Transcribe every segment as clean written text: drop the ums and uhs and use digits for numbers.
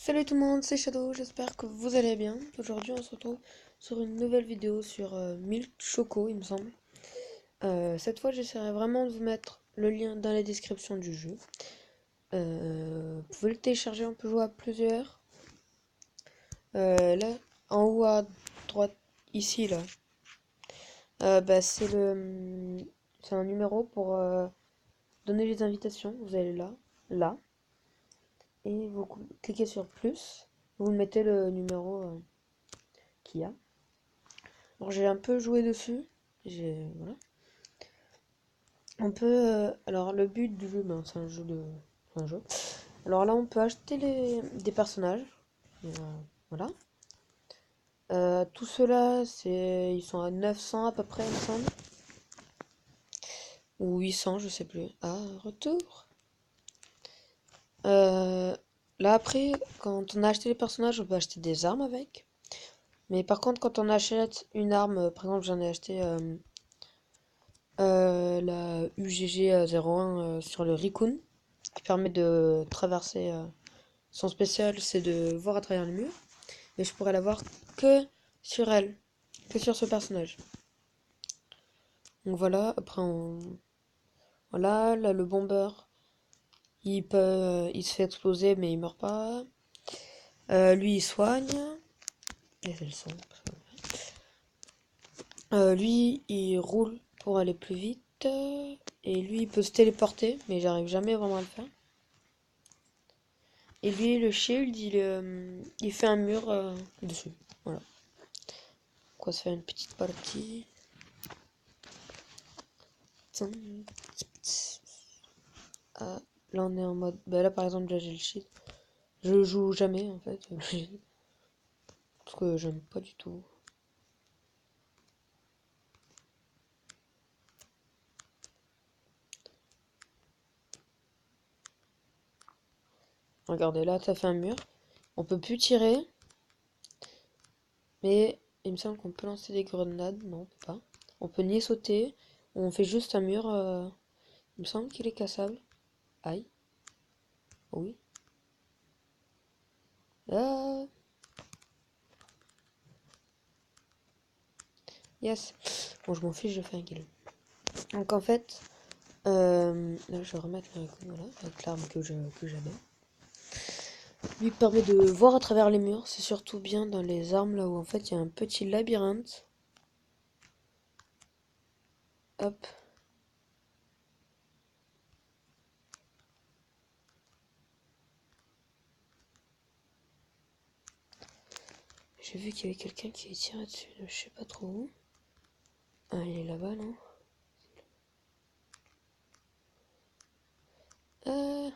Salut tout le monde, c'est Shadow, j'espère que vous allez bien. Aujourd'hui on se retrouve sur une nouvelle vidéo sur Milk Choco il me semble. Cette fois j'essaierai vraiment de vous mettre le lien dans la description du jeu. Vous pouvez le télécharger, on peut jouer à plusieurs. Là, en haut à droite, ici là, c'est un numéro pour donner les invitations. Vous allez là, et vous cliquez sur plus, vous mettez le numéro qu'il y a. Alors j'ai un peu joué dessus. Voilà. On peut. Alors le but du jeu, ben, c'est un jeu. Alors là, on peut acheter des personnages. Euh, voilà. Tout cela, ils sont à 900 à peu près, il me semble. Ou 800, je sais plus. Ah, retour. Euh, Là après, quand on a acheté les personnages, on peut acheter des armes avec. Mais par contre, quand on achète une arme, par exemple, j'en ai acheté la UGG 01 sur le Rikun, qui permet de traverser. Son spécial, c'est de voir à travers les murs. Mais je pourrais l'avoir que sur elle, que sur ce personnage. Donc voilà, après voilà, là le bomber, il se fait exploser mais il meurt pas. Lui il soigne. Et c'est le son. Lui il roule pour aller plus vite. Et lui il peut se téléporter, mais j'arrive jamais vraiment à le faire. Et lui le shield, il fait un mur dessus. Voilà. Donc on va se faire une petite partie. Ah, là on est en mode. Bah là par exemple déjà j'ai le shit. Je joue jamais en fait. Parce que j'aime pas du tout. Regardez là ça fait un mur. On peut plus tirer. Mais il me semble qu'on peut lancer des grenades. Non on peut pas. On peut ni sauter. On fait juste un mur. Il me semble qu'il est cassable. Aïe. Oui. Ah. Yes. Bon je m'en fiche, je fais un kill. Donc en fait. Là je vais remettre le recul, voilà, avec l'arme que j'avais. Lui permet de voir à travers les murs, c'est surtout bien dans les armes là où en fait il y a un petit labyrinthe. Hop. J'ai vu qu'il y avait quelqu'un qui tirait dessus, je sais pas trop où. Ah, il est là-bas, non? euh...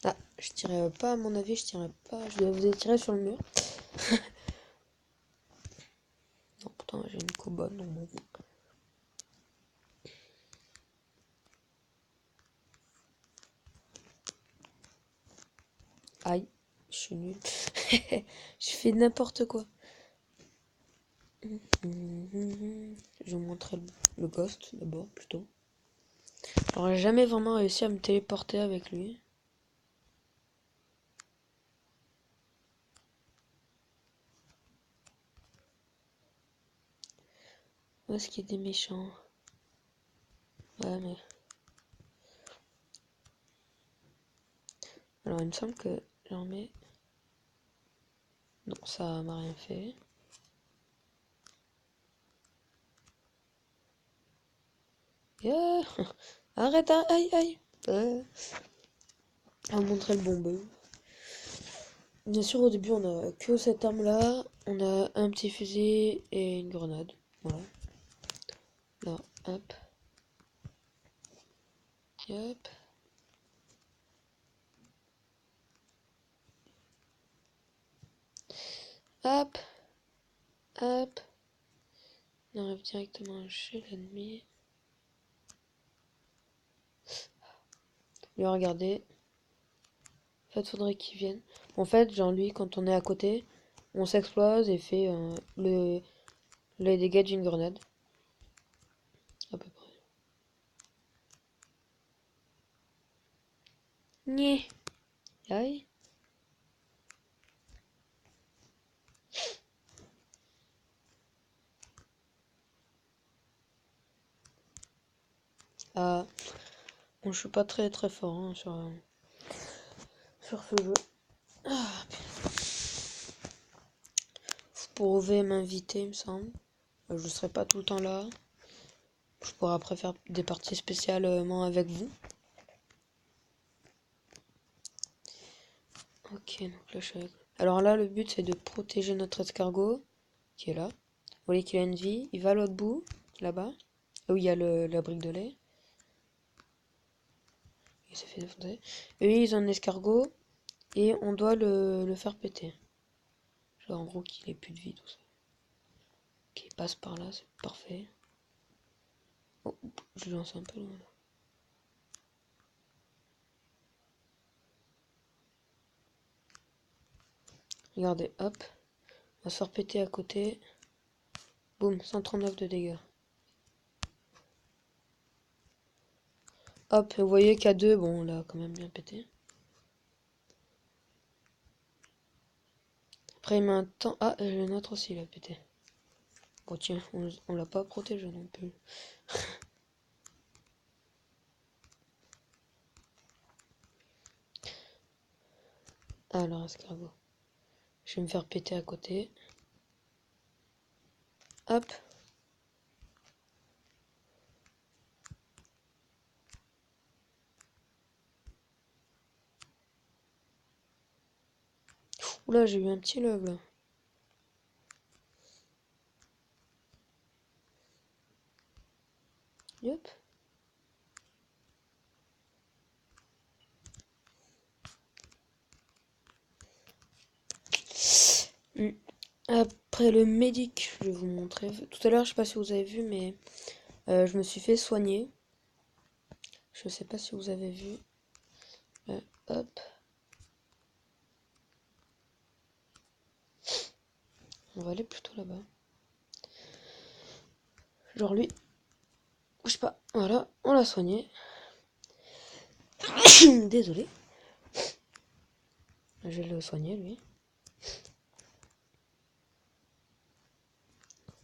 Ah, je tirais pas à mon avis, je tirais pas. Je dois vous tirer sur le mur. Non, pourtant j'ai une cobonne dans mon. Aïe, je suis nulle. Je fais n'importe quoi. Je vais vous montrer le ghost d'abord, plutôt. Alors, j'ai jamais vraiment réussi à me téléporter avec lui. Où est-ce qu'il y a des méchants? Ouais, mais. Alors, il me semble que j'en mets. Non, ça m'a rien fait. Yeah. Arrête, hein, aïe, aïe. On va montrer le bombeux. Bien sûr, au début, on a que cette arme-là. On a un petit fusil et une grenade. Voilà. Là, hop. Hop. Hop. Hop. On arrive directement chez l'ennemi. Et regardez. En fait, faudrait qu'il vienne. En fait, genre lui, quand on est à côté, on s'explose et fait les dégâts d'une grenade. À peu près. Nyeh. Aïe. Bon, je suis pas très très fort hein, sur ce jeu. Ah, vous pouvez m'inviter, il me semble. Je serai pas tout le temps là. Je pourrais après faire des parties spécialement avec vous. Ok, donc là je suis avec... Alors là, le but c'est de protéger notre escargot, qui est là. Vous voyez qu'il a une vie. Il va à l'autre bout, là-bas, où il y a la brique de lait. Il s'est fait défoncer. Et lui, ils ont un escargot, et on doit le faire péter. Genre en gros qu'il ait plus de vie, tout ça. Ok, il passe par là, c'est parfait. Oh, je lance un peu loin. Regardez, hop. On va se faire péter à côté. Boum, 139 de dégâts. Hop, vous voyez qu'à 2, bon, on l'a quand même bien pété. Après, il met un temps. Ah, le nôtre aussi, il a pété. Bon, tiens, on l'a pas protégé non plus. Alors, escargot. Je vais me faire péter à côté. Hop. Oula, j'ai eu un petit log là. Yep. Après le médic, je vais vous montrer. Tout à l'heure, je sais pas si vous avez vu, mais je me suis fait soigner. Je sais pas si vous avez vu. Hop. On va aller plutôt là-bas. Genre lui. Je sais pas. Voilà, on l'a soigné. Désolé. Je vais le soigner lui.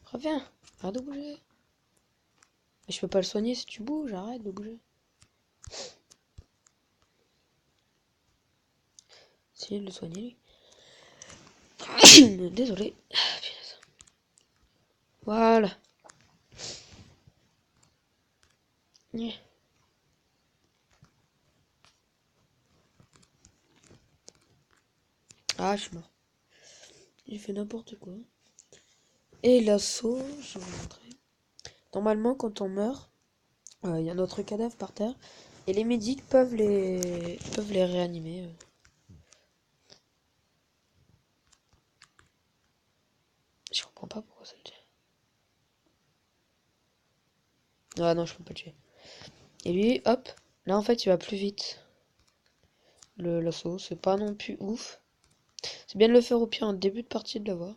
Reviens. Arrête de bouger. Mais je peux pas le soigner si tu bouges. Arrête de bouger. Si, le soigner lui. Désolé. Voilà. Ah, je suis mort. J'ai fait n'importe quoi. Et l'assaut, je vais vous montrer. Normalement, quand on meurt, il y a notre cadavre par terre. Et les médics peuvent les réanimer. Je comprends pas pourquoi ça le dit. Ah non, je peux pas le tuer. Et lui, hop. Là, en fait, il va plus vite. L'assaut, c'est pas non plus ouf. C'est bien de le faire au pire en début de partie de l'avoir.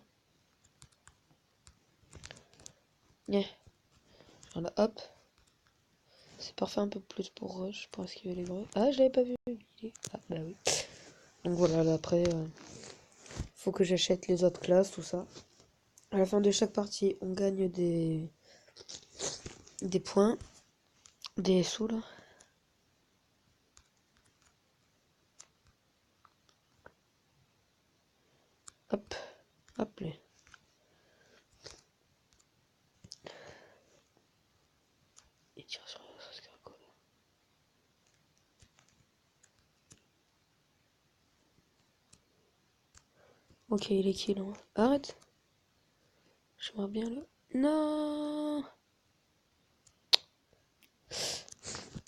Yeah. Voilà, hop. C'est parfait un peu plus pour rush, pour esquiver les gros. Ah, je l'avais pas vu. Ah, bah oui. Donc voilà, là, après, faut que j'achète les autres classes, tout ça. À la fin de chaque partie, on gagne des points, des sous là. Hop, hop là. Et tire sur ce escargot. Ok, il est kill. Hein. Arrête. J'aimerais bien là. Non.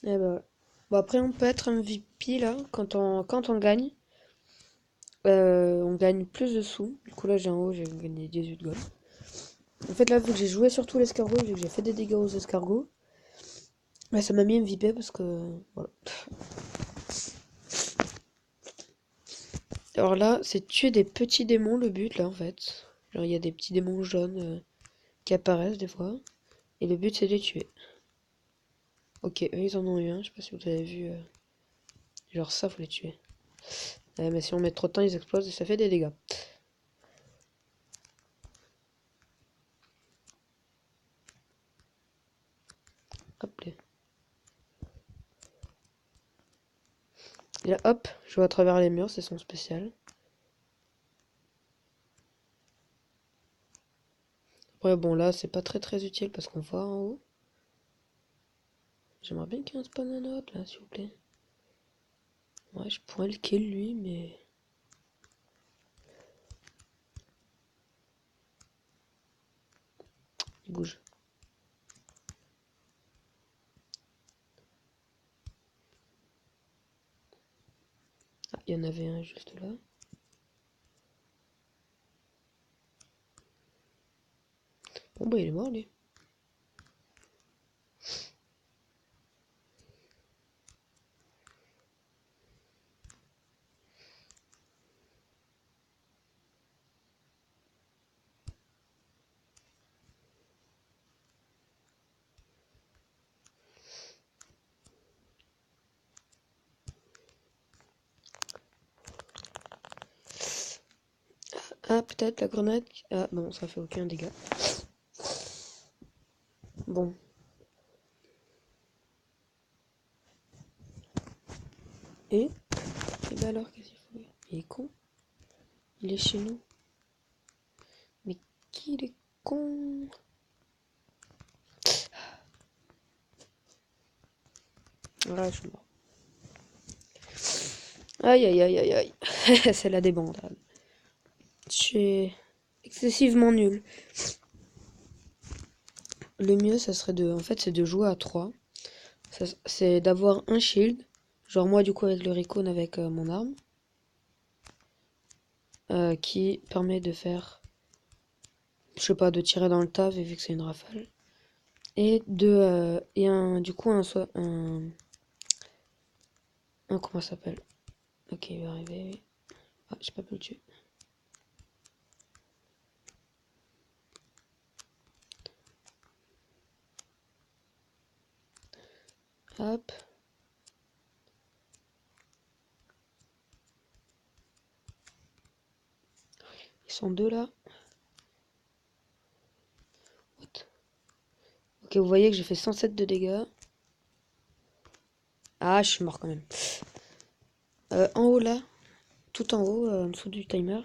Eh ben, bon après on peut être MVP là quand on gagne. On gagne plus de sous. Du coup là j'ai en haut, j'ai gagné 18 gold. En fait là vu que j'ai joué sur tous les escargots, vu que j'ai fait des dégâts aux escargots, bah, ça m'a mis MVP parce que voilà. Alors là c'est tuer des petits démons le but là en fait. Genre il y a des petits démons jaunes qui apparaissent des fois. Et le but c'est de les tuer. Ok, eux ils en ont eu un, je sais pas si vous avez vu. Genre ça faut les tuer. Mais si on met trop de temps ils explosent et ça fait des dégâts. Hop là. Et là, hop, je vois à travers les murs, c'est son spécial. Après, bon, là, c'est pas très utile parce qu'on voit en haut. J'aimerais bien qu'il y ait un spawn un autre, là, s'il vous plaît. Ouais, je pourrais le kill, lui, mais... Il bouge. Ah, il y en avait un juste là. Bon, bah, il est mort, lui. Ah, peut-être la grenade. Ah, bon, ça fait aucun dégât. Bon. Et bah alors, qu'est-ce qu'il faut? Il est con. Il est chez nous. Mais qui est con? Ah, je suis mort. Aïe, aïe, aïe, aïe, aïe. C'est la débandade. Je suis excessivement nul. Le mieux, ça serait de... En fait, c'est de jouer à 3. C'est d'avoir un shield. Genre moi, du coup, avec le Recon, avec mon arme. Qui permet de faire... Je sais pas, de tirer dans le tas, vu que c'est une rafale. Et de... et un... Du coup, un... comment ça s'appelle? Ok, il va arriver. Ah, j'ai pas pu le tuer. Hop. Ils sont deux là. What? Ok, vous voyez que j'ai fait 107 de dégâts. Ah, je suis mort quand même. En haut là, tout en haut, en dessous du timer.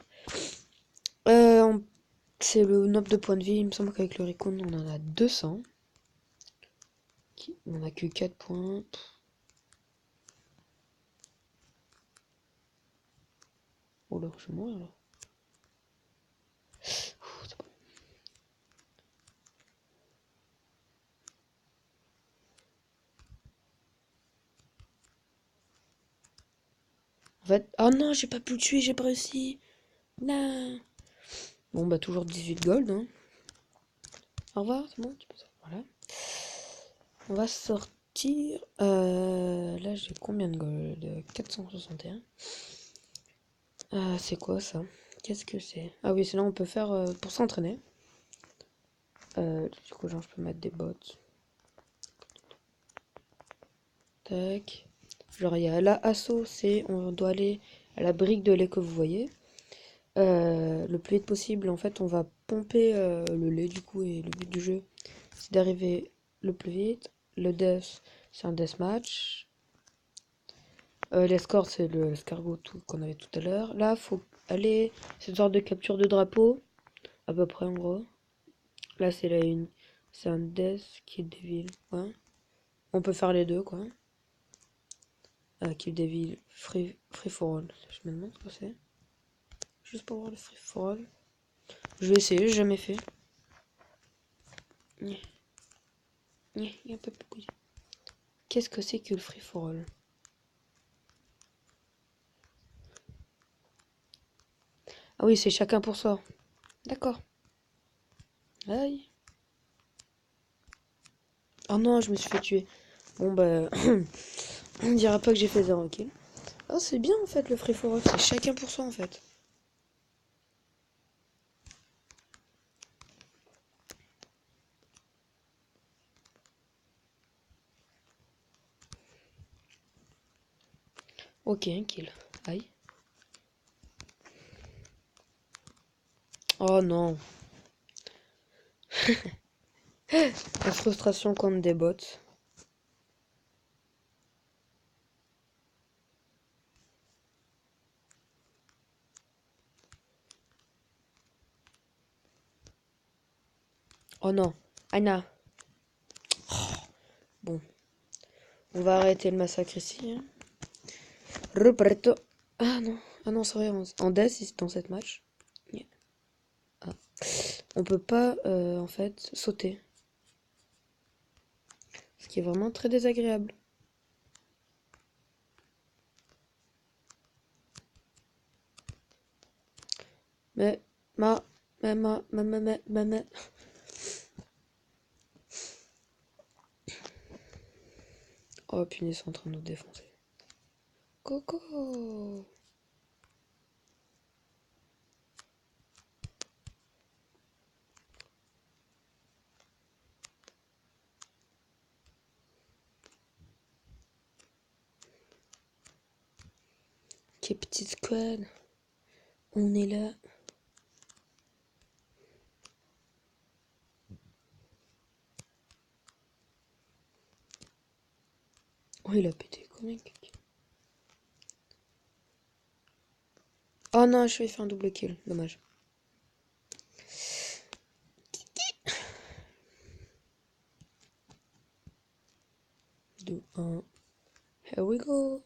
C'est le nombre de points de vie. Il me semble qu'avec le Recon, on en a 200. On a que 4 points. Oh là, je suis mort là. C'est bon. En fait, oh non, j'ai pas pu le tuer, j'ai pas réussi. Non. Bon, bah, toujours 18 gold. Hein. Au revoir, c'est bon, tu peux ça. Voilà. On va sortir. Là, j'ai combien de gold? 461. C'est quoi ça? Qu'est-ce que c'est? Ah oui, c'est là on peut faire pour s'entraîner. Du coup, genre, je peux mettre des bots. Tac. Genre, il y a là, assaut, c'est on doit aller à la brique de lait que vous voyez. Le plus vite possible, en fait, on va pomper le lait du coup. Et le but du jeu, c'est d'arriver le plus vite. Le death, c'est un deathmatch. L'escort, c'est l'escargot tout qu'on avait tout à l'heure. Là, faut aller. C'est une sorte de capture de drapeau, à peu près en gros. Là, c'est la une. C'est un death kill devil. Ouais. On peut faire les deux, quoi. Kill devil, free for all. Je me demande ce que c'est. Juste pour voir le free for all. Je vais essayer, j'ai jamais fait. Il y a un peu beaucoup. Qu'est-ce que c'est que le free for all? Ah oui, c'est chacun pour soi. D'accord. Aïe. Oh non, je me suis fait tuer. Bon bah, on dira pas que j'ai fait 0 kill. Oh, c'est bien en fait le free for all, c'est chacun pour soi en fait. Ok, un kill. Aïe. Oh non. La frustration contre des bots. Oh non. Anna. Bon. On va arrêter le massacre ici. Hein. Roberto. Ah non. Ah non, c'est vrai. En death, dans cette match. Yeah. Ah. On peut pas, en fait, sauter. Ce qui est vraiment très désagréable. Mais, ma. Oh punaise, ils sont en train de nous défoncer. Coco. Quelle petite squad. On est là. Oh, il a pété. Combien de kills? Oh non, je vais faire un double kill. Dommage. Deux, un. Here we go.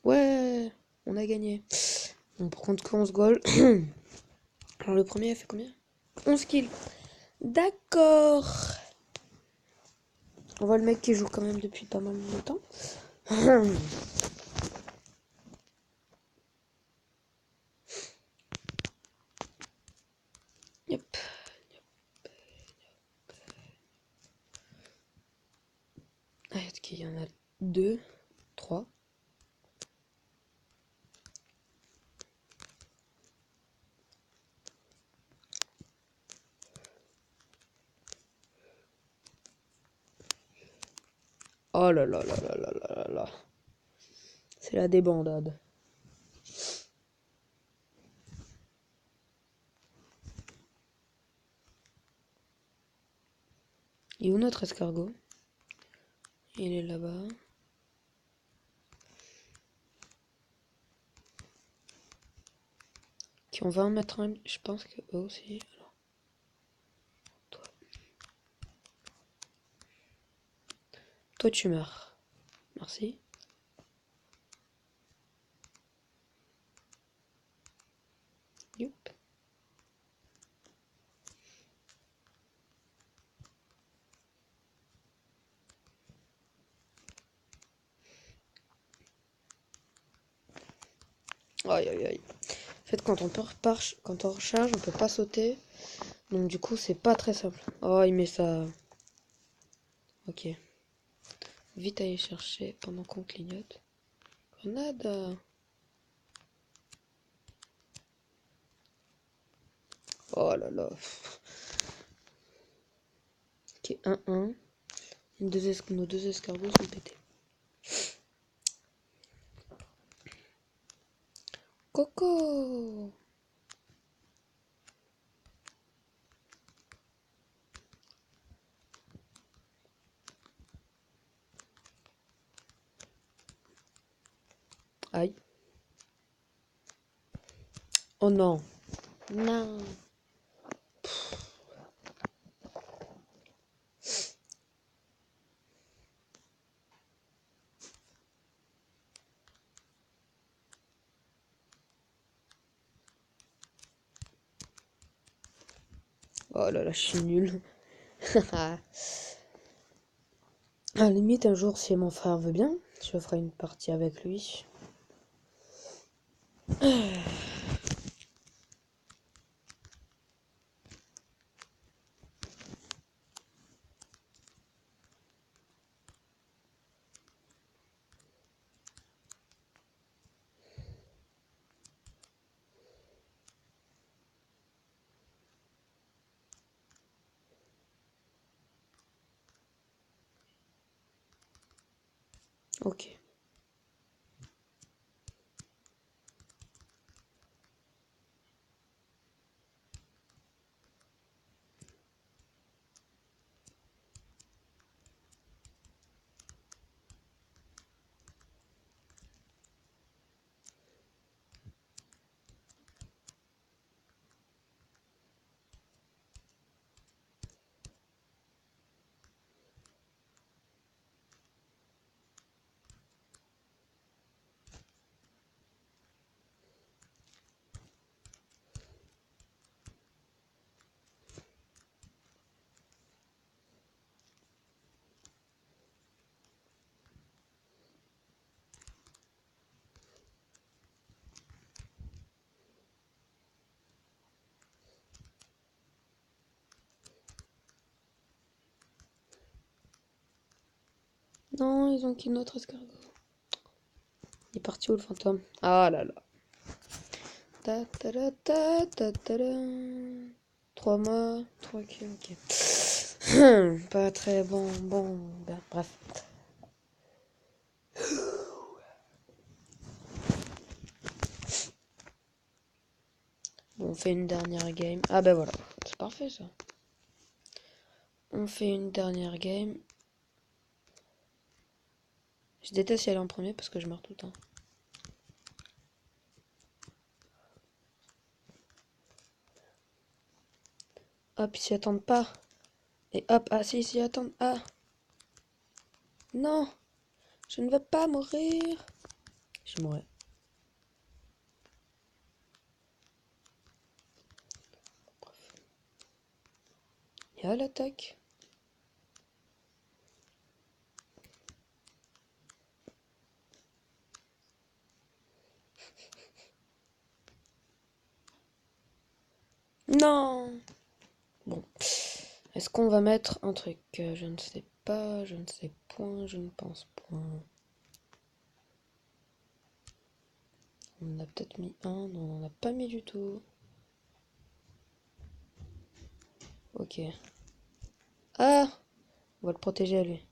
Ouais, on a gagné. Bon, par contre, 11 goals. Alors, le premier a fait combien? 11 kills. D'accord. On voit le mec qui joue quand même depuis pas mal de temps. Yep. Ah, est-ce qu'il y en a 2, 3. Oh là là là là là là là là. C'est la débandade. Et où notre escargot? Il est là-bas. Qui on va en mettre un. Je pense que eux aussi. Alors, toi tu meurs. Merci. Youp. Aïe aïe aïe. En fait, quand on recharge, on peut pas sauter. Donc du coup, c'est pas très simple. Oh, il met ça. Ok. Vite aller chercher pendant qu'on clignote. Grenade. Oh là là. Ok, 1-1. Nos deux escargots sont pétés. Coco. Aïe. Oh non. Non. Oh là là, je suis nulle. À la limite, un jour, si mon frère veut bien, je ferai une partie avec lui. Ok. Non, ils ont kill notre escargot. Il est parti où le fantôme? Ah là là. Ta ta ta ta ta ta ta. 3 mois, 3 kills, ok. Pas très bon, ben, bref. Bon, on fait une dernière game. Ah ben voilà, c'est parfait ça. On fait une dernière game. Je déteste y aller en premier parce que je meurs tout le temps. Hop, ils s'y attendent pas. Et hop, ah si, ils s'y attendent. Ah, non, je ne veux pas mourir. Je mourrai. Et à l'attaque. Non. Bon. Est-ce qu'on va mettre un truc? Je ne sais pas, je ne sais point, je ne pense point. On en a peut-être mis un, non, on n'en a pas mis du tout. Ok. Ah! On va le protéger à lui.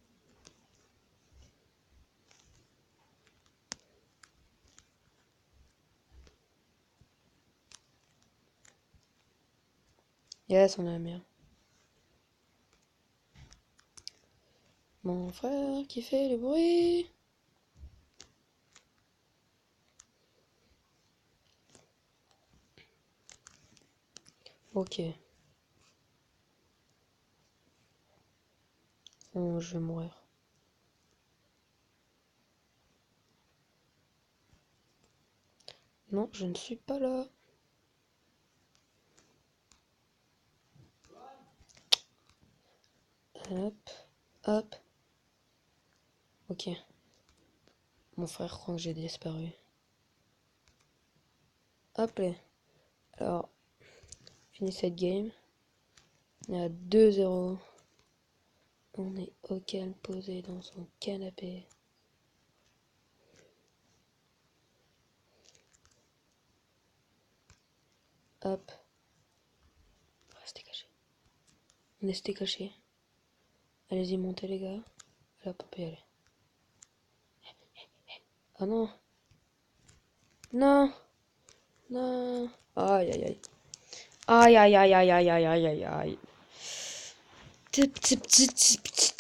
Yes, on a la meilleure. Mon frère qui fait le bruit. Ok. Oh, je vais mourir. Non, je ne suis pas là. Hop, hop. Ok. Mon frère croit que j'ai disparu. Hop là. Alors, fini cette game. On est à 2-0. On est au calme, posé dans son canapé. Hop. Restez cachés. Restez cachés. Allez-y, montez les gars. Hop, on peut y aller. Ah non. Non. Non. Aïe aïe aïe. Aïe aïe aïe aïe aïe aïe aïe aïe aïe. Tip tip tip tip tip.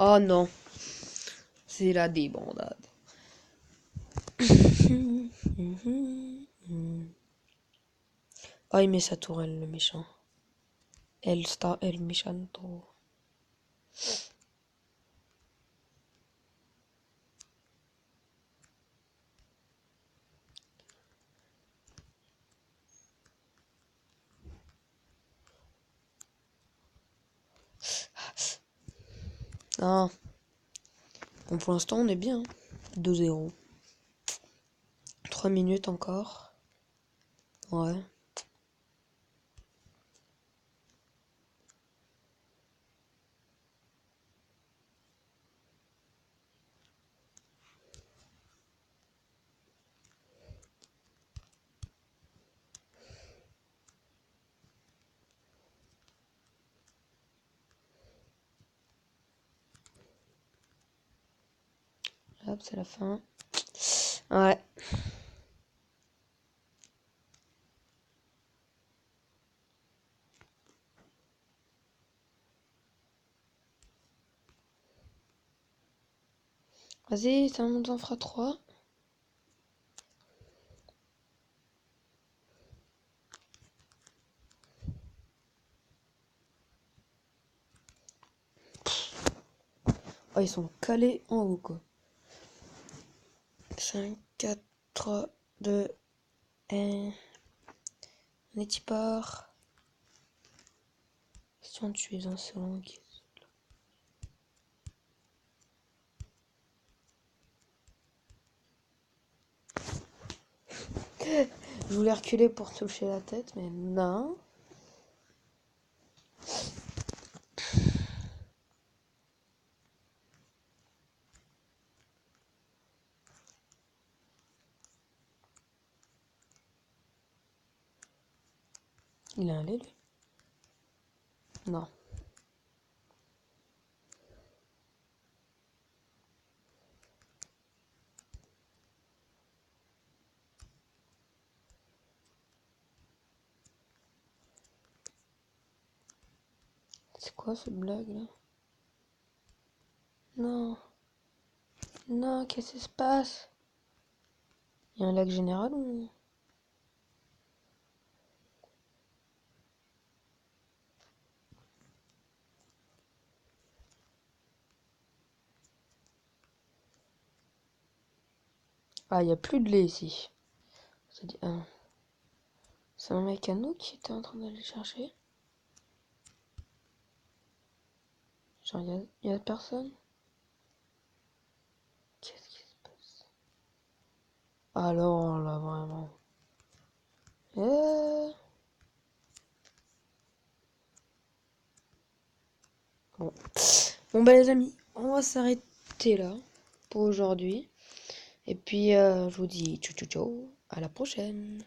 Oh non. C'est la débandade. Oh, il met sa tourelle, le méchant. El méchanto. Ah. Bon, pour l'instant, on est bien. 2-0. 3 minutes encore. Ouais. Hop, c'est la fin. Ouais. Vas-y, ça nous en fera 3. Oh, ils sont calés en haut, quoi. 5, 4, 3, 2, On est-y part. Question tu es insolent. Je voulais reculer pour toucher la tête, mais non. Il a un lait, lui? Non. C'est quoi cette blague là? Non. Non, qu'est-ce qui se passe? Il y a un lac général ou... Ah, il n'y a plus de lait ici. C'est un mec à nous qui était en train d'aller chercher. Genre, il y a personne. Qu'est-ce qui se passe? Alors là, vraiment. Euh... Bon. Bon bah les amis, on va s'arrêter là pour aujourd'hui. Et puis je vous dis ciao ciao ciao, à la prochaine.